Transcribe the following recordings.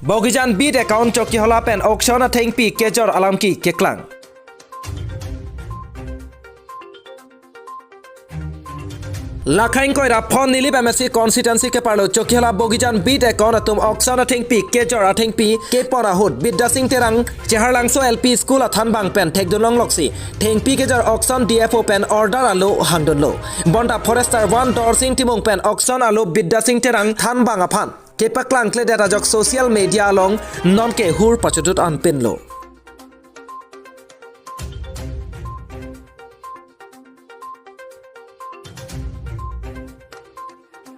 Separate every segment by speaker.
Speaker 1: Bogian beat account Chokihola pen auction thengpi kejor alamki keklang. Lakhain koira phone nili MSC constituency ke parlo Chokihola Bogian beat account atum auction thengpi kejor thengpi ke pora hut bidda sing terang cheharlangso LP school athanbang pen thekdulong loksi thengpi kejor auction DFO pen order alo hangdonlo bonda forester 1 dor sing timong pen auction alo bidda sing terang thanbang aphan ke paklang kle data jok social media along non ke hur pachutut an pinlo.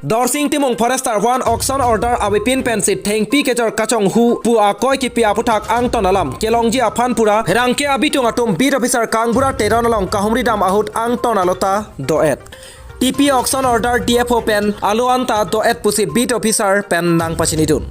Speaker 1: Dorsing timong forester 1 auction order awipin pensit thengpi kejor kachong hu pu a koi ki pia puthak ang tonalam kelongji aphan pura rangke abitung atum beat officer kangbura teronalong kahumri dam ahut ang tonalota doet TP auction order DFO pen aluanta doet pusi beat officer pen nang pachinidun.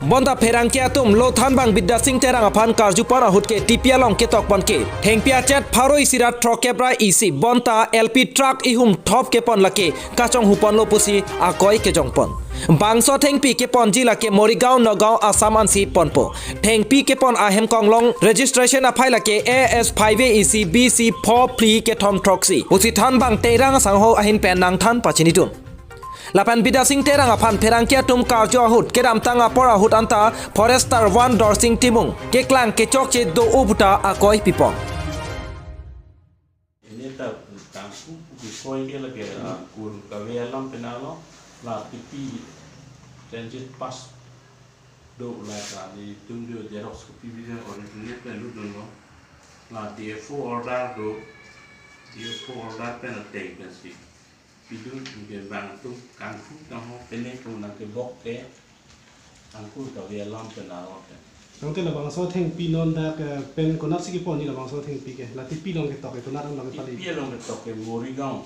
Speaker 1: Bonda pherangke atum lo thanbang bidda sing terang aphan karjupar ahut ke TP along ke tok ke thengpia chat pharo isira trokebra isi bonta LP truck ihum thop ke pon lake kachong hupon lo pusi akoi ke jongpon bangso thengpi ke pon jila ke Morigao Nogao Assam ansi ponpo thengpi ke pon ahem konglong registration aphai lake AS5 EC BC 4 free ke thom troxi usi thanbang terang sangho ahin pen nang than pachinitun Lapan bida sing terang aphan pherangkia tum karjo ahut keram tanga por ahut anta forester 1 dorsing timung keklang kechok che do ubuta akoi pipong.
Speaker 2: Ini tak kanghu bisoi ke lagi kur kavelam penalo la tipi transit pas do la di tunjo jerox kopi bisa original pelu dulu la DFO order do DFO order pen take pensi pidun ke bang tu kanghu kamu pene tu nak ke bok ke kanghu kavelam penalo
Speaker 3: Nanti la bangsa thengpi non dak pen konat sigi poni la bangsa thengpi ke la tipi long ke tok ke tonat long ke pali
Speaker 2: tipi long ke tok ke Morigao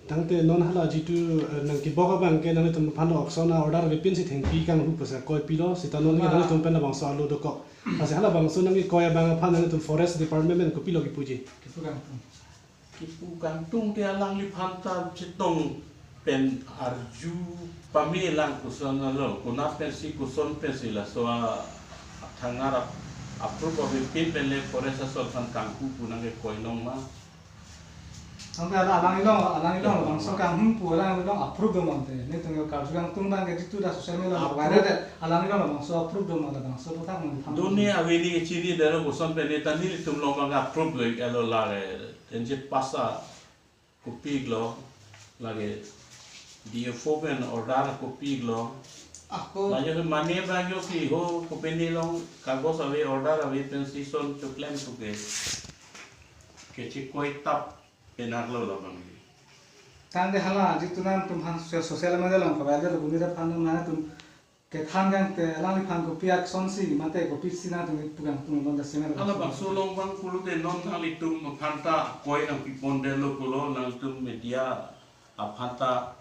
Speaker 3: tangte non hala jitu nang ki boka bang ke nang tum phan auction order be pin si thengpi kang hu pasa koi pilo sita non ke nang tum pen la bangsa alu do ko ase hala bangsa nang ki koi bang phan nang tum forest department ko pilo ki puji
Speaker 2: Kipu kantung dia lang li phanta chitong pen arju pamilang kuson lo kuna pensi kuson pensi la so thangara approve of pin pen le forest sol fan kanghu punang ke koinong ma
Speaker 4: sampai ada alang ilong bangsa kanghu pulang ilong approve dong mante ne tunggu karju kang tungdang ke itu dah sosial media viral alang ilong bangsa approve dong mante bangsa putak mante
Speaker 2: dunia awini ke chini daro kuson pen eta ni tum long bang approve le alo la tenjit pasa kopi glo lagi DFO pen order kopi glo
Speaker 4: aku
Speaker 2: banyak mane banyak ki ho kopeni long kagos ave order ave pensison to claim to ke chikoi tap penarlo lo bang
Speaker 4: tande hala jitu nam tum han sosial media long viral bunyi da phan mana tum ke than gang te alang phan kopi ak sonsi mate kopi sina tum pugang tum non da semer
Speaker 2: ala bang sulong bang pulu de non ali tum phanta koi ang pipon de lo pulo nang tum media aphanta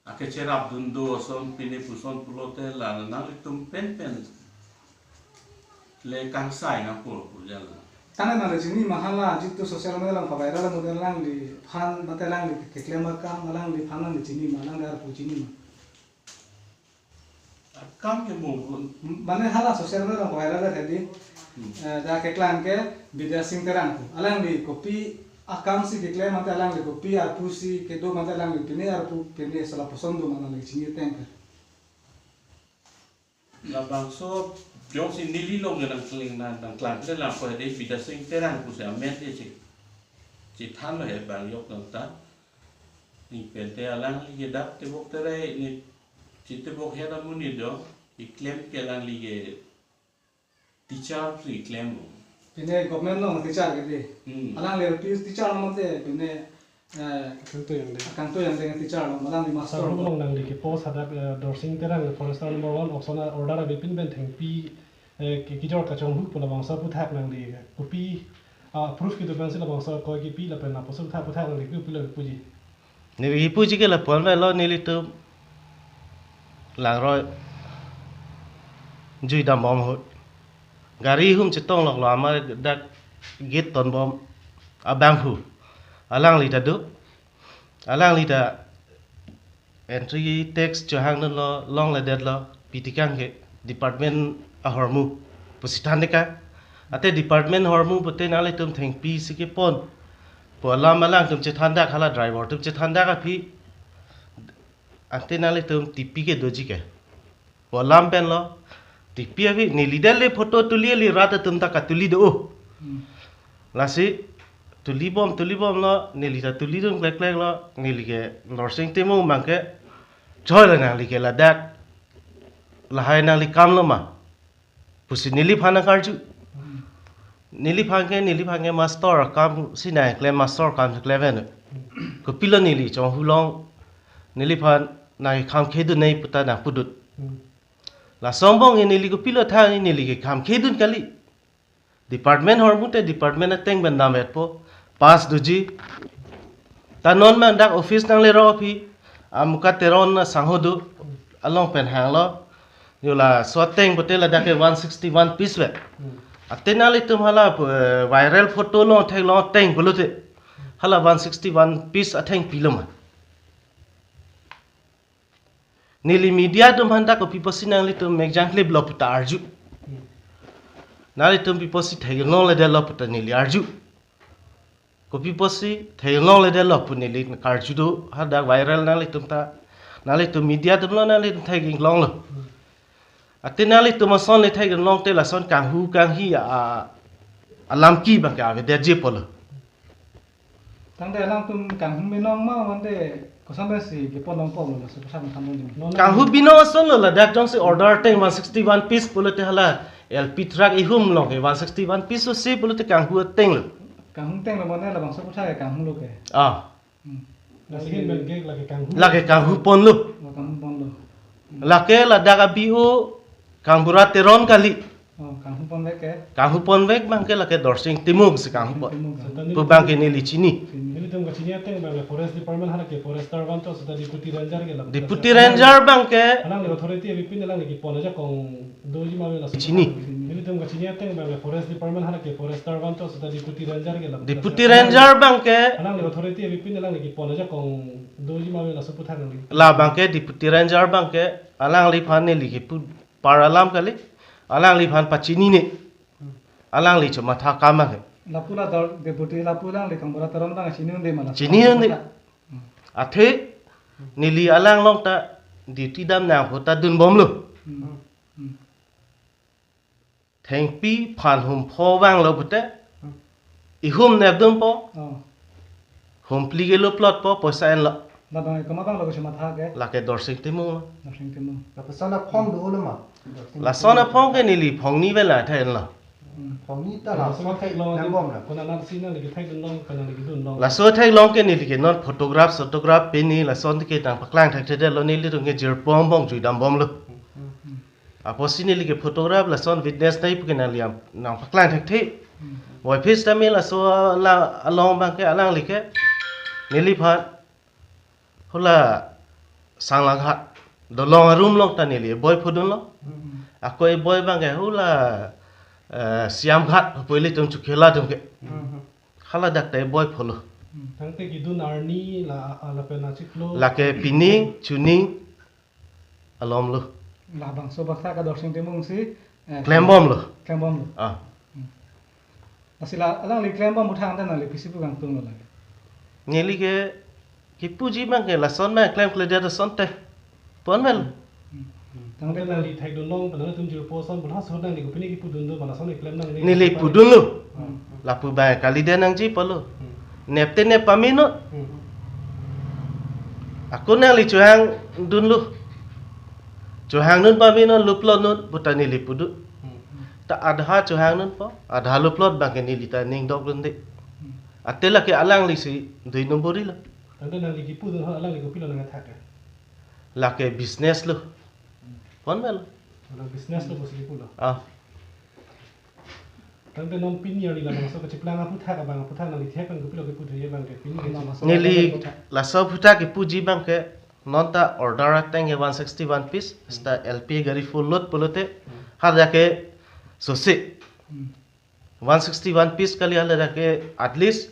Speaker 2: akecherap dundo son pine puson pulo te la nang tum pen le kang sai na pulo pujal
Speaker 4: tane na jini mahala jitu sosial media long viral model lang di phan mate lang di keklang ka malang di phan di jini malang dar pujini
Speaker 2: kam ke mo
Speaker 4: mane hala sosial media long viral da tadi da keklang ke bidya sing terang alang di kopi akam si keklang mate alang di kopi arpu si kedo mate alang di pine arpu pine sala posondo mana di sini tengka
Speaker 2: la bang so jong si nili long nang kling nang klang te la ko de bida sing terang ku se amet de chi than lo he bang yok nang ta ni pen te alang li dak te bok te re ni chi te bok he da muni do I claim ke lang li ge teacher free claim
Speaker 4: pine government long teacher ke di alang le teacher long mate pine kang to yang de teacher long malang di master
Speaker 3: long nang di ki post hada dorsing terang forester number 1 auction order be pin ben thengpi ki jor ka chong hu pula bangsa puthak nang di kopi proof ki do ban sila bangsa koi ki pi la pen na posul tha puthak nang di ki pula puji
Speaker 5: ni puji ke la pon vai lo ni li tu lang roi jui dam bom hot gari hum chitong lok la ma dak git ton bom abang hu alang li ta du alang li da entry text cho hang non lo long la det lo pitikang ke department a hormu positan ka ate department hormu putte na le tum thengpi si ke pon po lam malang tum che thanda khala driver tum che thanda ka phi ate na le tum tipi ke doji ke po lam pen lo tipi a phi ni lidel le photo tuli li rat tum ta ka tuli do la si tuli bom lo ni li ta tuli dum klek klek lo ni li ke nursing temu mang ke joy la na li ke la dak la hai na li kam lo ma pusi nili phana karju nili phange master kam sinai klem master kam kleven ko pilo nili chong hulong nili phan nai kham khedu nei puta na pudut la sombong nili ko pilo tha nili ke kham khedun kali department hormute department ateng ben namet po pas duji ta non man dak office nang le ro phi amuka teron na sanghodu along pen hang lo yola swateng botela dak 161 piece we atenali tum hala viral photo lo thai lo teng bulute hala 161 piece atheng piloma nili media tum handa ko piposinang li tum exam clip lo puta arju nali tum piposi thai lo le de lo puta nili arju ko piposi thai lo le de lo pu nili karju do hada viral nali tum ta nali tum media tum lo nali tum thai ging long lo atenali tum son le thai ging long te la son kanghu kanghi alamki bang ka ve de je polo
Speaker 4: Tang de lang tum kanghu minong ma man de ko sambe si ke ponong pong lo so sam tham ni
Speaker 5: kanghu bino son lo la dak jong se order te 161 piece polo te hala LP truck ihum lo ke 161 piece so se polo te kanghu teng lo
Speaker 4: kanghu teng lo man la bang so puthai kanghu lo ke
Speaker 3: La sige men ge la ke kanghu.
Speaker 5: la ke kanghu pon lo
Speaker 4: kanghu pon lo
Speaker 5: la ke la daga biu kangbura teron kali
Speaker 4: kanghu pon ve ke
Speaker 5: kanghu pon vek bang ke la ke dorsing timung se kanghu pon pu bang ke ni lichini
Speaker 3: Ini tum ka chinia teng bang forest department hala ke forester ban to sa deputy ranger ke la.
Speaker 5: deputy ranger bang ke
Speaker 3: Alang le authority abi pin alang ki pona ja kong doji ma la.
Speaker 5: Chini.
Speaker 3: Ini tum ka chinia teng bang forest department hala ke forester ban to sa deputy ranger ke la.
Speaker 5: deputy ranger bang ke
Speaker 3: Alang le authority abi pin alang ki pona ja kong doji ma la su puthang ni.
Speaker 5: la bang ke deputy ranger bang ke alang li phan ne li ke pu par alam kali alang li phan pachini ne alang li choma tha kama ke
Speaker 4: lapula dor deputy lapula le kang bara taron bang chini unde mala
Speaker 5: chini ne athe nili alang long ta duty dam na hota dun bom lo thengpi phan hum pho bang lo bute ihum ne dum po hum pli ge lo plot po poisa en lo
Speaker 4: la bang ko ma bang lo ko chama tha ke
Speaker 5: la ke dorsing timu
Speaker 4: na sing temu
Speaker 6: La persona phong do lo ma.
Speaker 5: la sona phong ke nili phong ni ve la then lo
Speaker 6: Phong ni ta la
Speaker 3: So
Speaker 6: so
Speaker 3: thai
Speaker 6: thai
Speaker 3: lo
Speaker 6: nang bom la.
Speaker 3: Kona na sin na ki thai dun long kana ki dun long.
Speaker 5: la so thai long ke nili ke non photograph pe ni la son ke tang paklang thak the lo ni li tung ke jir pom bong jui dam bom lo a posi ni li ke photograph la son witness nai pu ke na liam nang paklang thak the boy face ta me la so la along bang ke alang li ke nili phat hola sang lang hat do long room long ta nili boy phudun lo a koi boy bang ke hola siam ghat poile tum Chokihola tum ke khala dak tai boy pholo
Speaker 3: Tang te ki dun arni la pe na chiklo.
Speaker 5: la ke pining chuning alom lo
Speaker 4: la bang so bakta ka dor sing temu si
Speaker 5: klem bom lo
Speaker 4: klem bom lo
Speaker 5: ah
Speaker 4: asila alang li klem bom puthang ta na le pisi pu kang tung lo la
Speaker 5: ngeli ke ki puji bang ke la son ma klem kle da son te pon mel
Speaker 3: Tang te na li thai dun long pana tum jir po son bul ha so na ni ko pini ki pu dun do mala son ni klem nang
Speaker 5: ni le pudun lo la pu ba kali de nang ji polo nepte ne pamino aku nang li chuang dun lu chuang nun pamino luplon nun butani li pudu ta adha chuang nun po adha luplot bang ke ni li ta ning dok lun de atela ke alang li si dui nombori lo
Speaker 3: Tang te na li ki pu dun ha alang li ko pilo na thak.
Speaker 5: la ke business lo pon mel
Speaker 3: Ala business lo bos li pu lo.
Speaker 5: ah
Speaker 3: Tang te non pin ya ni la bang so ka chiplang pu thak bang pu thak na li thek kan ko pilo ke pu the ye bang ke pin ke ma.
Speaker 5: ni li la so phuta ke puji bang ke non ta order ateng 161 piece sta lp gari full lot polote har ja ke so se 161 piece kali hala ja ke at least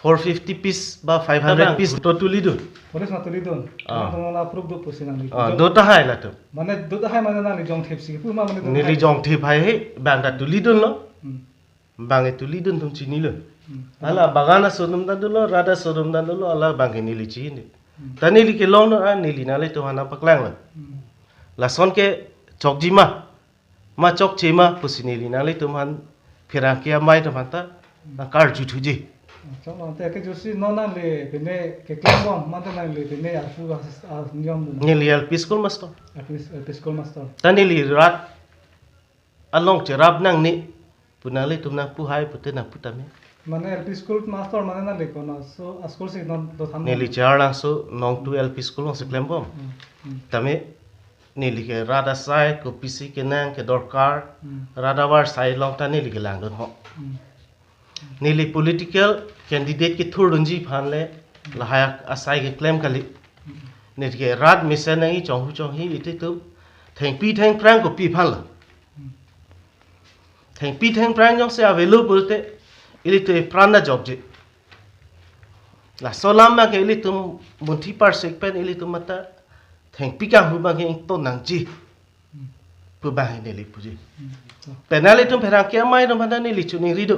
Speaker 5: 450 piece ba 500 piece to tulidun
Speaker 3: Polis na tulidon. Tong na approve do pusin ang
Speaker 5: do ta hai la tu
Speaker 3: Mane do ta hai mane na ni jong thep si pu ma mane do.
Speaker 5: nili jong thi phai he bang da tulidun lo bang e tulidun tum chini lo ala bagana sodum da lo rada sodum da lo ala bang e nili chi ni ta nili ke long no nili na le to hana paklang lo la son ke chokji ma chok che ma pusinili na le tum han phira kia mai to mata na kar ju thuji
Speaker 3: Chong na te ke josi no na le bene ke klang ma ta na le bene ar pu niam
Speaker 5: nili al piskol master
Speaker 3: school master.
Speaker 5: ta nili rat along che rap nang ni punali tum na pu hai pute na putame
Speaker 3: Mane LP school master mane na le ko na so school si non do tham.
Speaker 5: nili charang so nong tu LP school se klembom tame nili ke rada sai ko pisi ke nang ke dorkar rada war sai long ta nili ke lang don ho nili political candidate ke thurunji phanle lahayak asai ke claim kali nili ke rad mission nai chong hi ite tu theng prang ko pi phan la theng prang jong se available te ili tu prana job je la solam ma ke ili tu munthi par sek pen ili tu mata theng pi ka hu ba ke to nang ji pu ba ni li pu ji penali tu phera ke mai no mata ni li chu ni ri do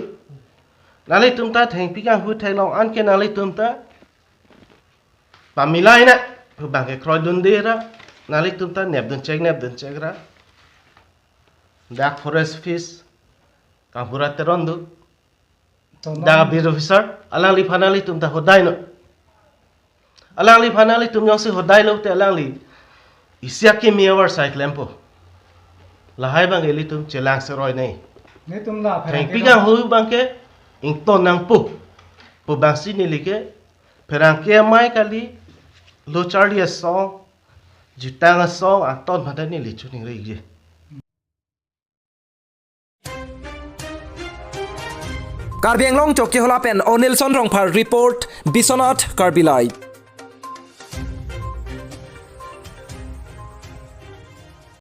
Speaker 5: nali tum ta theng pi ka hu thai long an ke nali tum ta pa milai na pu ba ke kroi dun de ra nali tum ta nep dun check ra dak forest fish kampura terondu da bir officer alangli phanali tum ta hodai no alangli phanali tum yong se hodai lo te alangli isya ke miawar cycle po lahai bang eli tum chelang se roi nei
Speaker 3: Ne tum la
Speaker 5: theng pi ka hu bang ke ing ton nang pu bang si ni like pherang ke mai kali lo charlie song jutang song a ton phada ni li chu ning rei je
Speaker 1: Karbi Anglong Chokihola pen Onilson Rongphar report Biswanath Karbi live